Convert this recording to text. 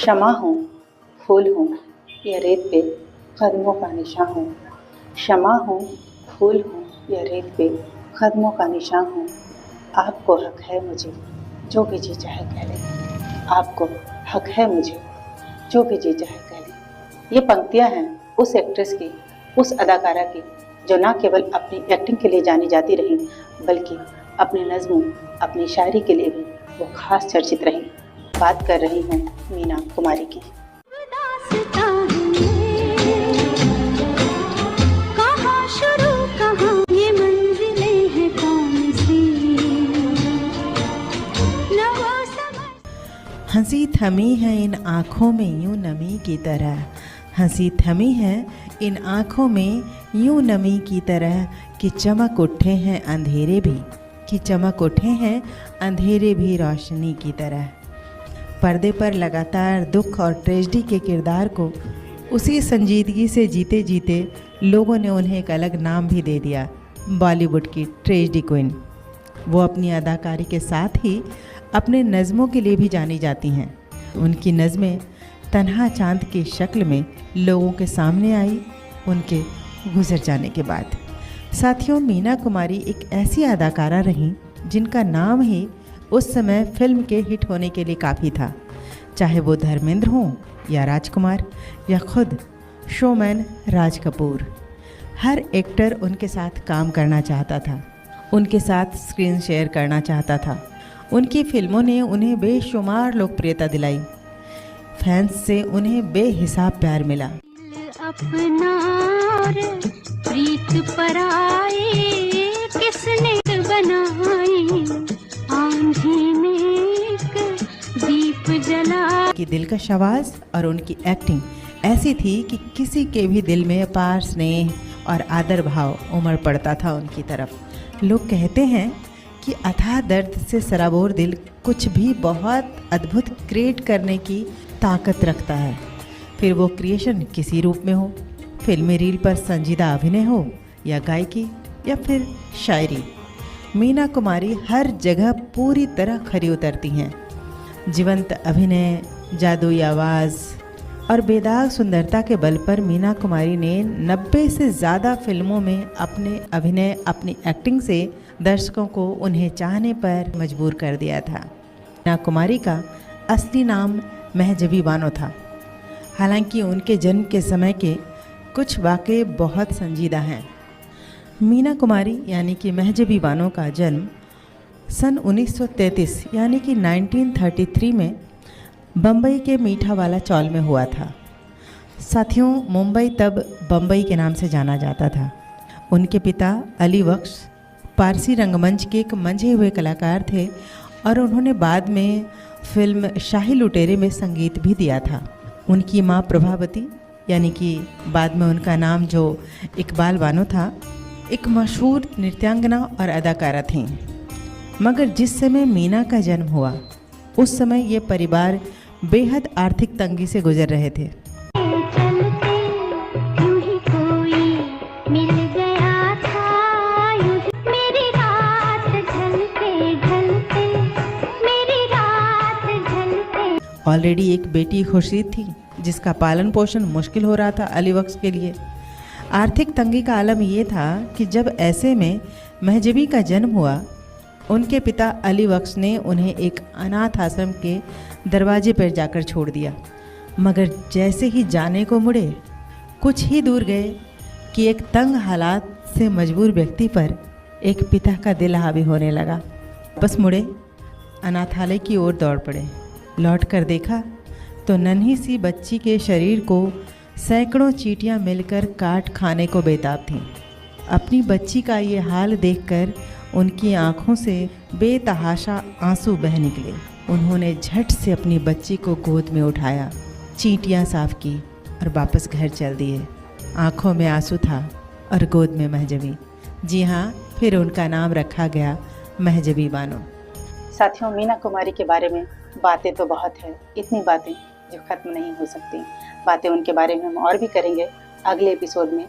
शमा हूँ, फूल हूँ या रेत पे कदमों का निशान हूँ। शमा हूँ, फूल हूँ या रेत पे कदमों का निशान हूँ। आपको हक है मुझे जो भी जी चाहे कह ले। आपको हक है मुझे जो भी जी चाहे कह ले। ये पंक्तियाँ हैं उस एक्ट्रेस की, उस अदाकारा की जो न केवल अपनी एक्टिंग के लिए जानी जाती रही बल्कि अपनी नज़्मों, अपनी शायरी के लिए भी वो खास चर्चित रही। बात कर रही हूँ मीना कुमारी की। हंसी थमी है इन आँखों में यूं नमी की तरह, हंसी थमी है इन आँखों में यूं नमी की तरह कि चमक उठे हैं अंधेरे भी, कि चमक उठे हैं अंधेरे भी रोशनी की तरह। पर्दे पर लगातार दुख और ट्रेजेडी के किरदार को उसी संजीदगी से जीते जीते लोगों ने उन्हें एक अलग नाम भी दे दिया, बॉलीवुड की ट्रेजेडी क्वीन। वो अपनी अदाकारी के साथ ही अपने नज़मों के लिए भी जानी जाती हैं। उनकी नज़में तन्हा चांद की शक्ल में लोगों के सामने आई उनके गुजर जाने के बाद। साथियों, मीना कुमारी एक ऐसी अदाकारा रहीं जिनका नाम ही उस समय फिल्म के हिट होने के लिए काफ़ी था। चाहे वो धर्मेंद्र हों या राजकुमार या खुद शोमैन राज कपूर, हर एक्टर उनके साथ काम करना चाहता था, उनके साथ स्क्रीन शेयर करना चाहता था। उनकी फिल्मों ने उन्हें बेशुमार लोकप्रियता दिलाई। फैंस से उन्हें बेहिसाब प्यार मिला। अपना और प्रीत पराई किसने बनाई, आंधी में एक दीप जला। की दिलकश आवाज़ और उनकी एक्टिंग ऐसी थी कि किसी के भी दिल में अपार स्नेह और आदर भाव उमड़ पड़ता था उनकी तरफ। लोग कहते हैं कि अथाह दर्द से सराबोर दिल कुछ भी बहुत अद्भुत क्रिएट करने की ताकत रखता है। फिर वो क्रिएशन किसी रूप में हो, फिल्मी रील पर संजीदा अभिनय हो या गायकी या फिर शायरी, मीना कुमारी हर जगह पूरी तरह खरी उतरती हैं। जीवंत अभिनय, जादुई आवाज़ और बेदाग सुंदरता के बल पर मीना कुमारी ने 90 से ज़्यादा फिल्मों में अपने अभिनय, अपनी एक्टिंग से दर्शकों को उन्हें चाहने पर मजबूर कर दिया था। मीना कुमारी का असली नाम महजबी बानो था। हालांकि उनके जन्म के समय के कुछ वाक़े बहुत संजीदा हैं। मीना कुमारी यानी कि महजबी बानो का जन्म सन 1933 यानी कि 1933 में बम्बई के मीठावाला चौल में हुआ था। साथियों, मुंबई तब बम्बई के नाम से जाना जाता था। उनके पिता अली बख्श पारसी रंगमंच के एक मंझे हुए कलाकार थे और उन्होंने बाद में फिल्म शाही लुटेरे में संगीत भी दिया था। उनकी माँ प्रभावती यानी कि बाद में उनका नाम जो इकबाल बानो था, एक मशहूर नृत्यांगना और अदाकारा थीं। मगर जिस समय मीना का जन्म हुआ उस समय ये परिवार बेहद आर्थिक तंगी से गुजर रहे थे। ऑलरेडी एक बेटी खुर्शीद थी जिसका पालन पोषण मुश्किल हो रहा था अली बख्श के लिए। आर्थिक तंगी का आलम ये था कि जब ऐसे में महजबी का जन्म हुआ, उनके पिता अली बख्श ने उन्हें एक अनाथ आश्रम के दरवाजे पर जाकर छोड़ दिया। मगर जैसे ही जाने को मुड़े, कुछ ही दूर गए कि एक तंग हालात से मजबूर व्यक्ति पर एक पिता का दिल हावी होने लगा। बस मुड़े, अनाथालय की ओर दौड़ पड़े। लौट कर देखा तो नन्ही सी बच्ची के शरीर को सैकड़ों चींटियां मिलकर काट खाने को बेताब थीं। अपनी बच्ची का ये हाल देखकर उनकी आंखों से बेतहाशा आंसू बह निकले। उन्होंने झट से अपनी बच्ची को गोद में उठाया, चींटियां साफ की और वापस घर चल दिए। आंखों में आंसू था और गोद में महजबी। जी हाँ, फिर उनका नाम रखा गया महजबी बानो। साथियों, मीना कुमारी के बारे में बातें तो बहुत है, इतनी बातें जो ख़त्म नहीं हो सकती। बातें उनके बारे में हम और भी करेंगे अगले एपिसोड में।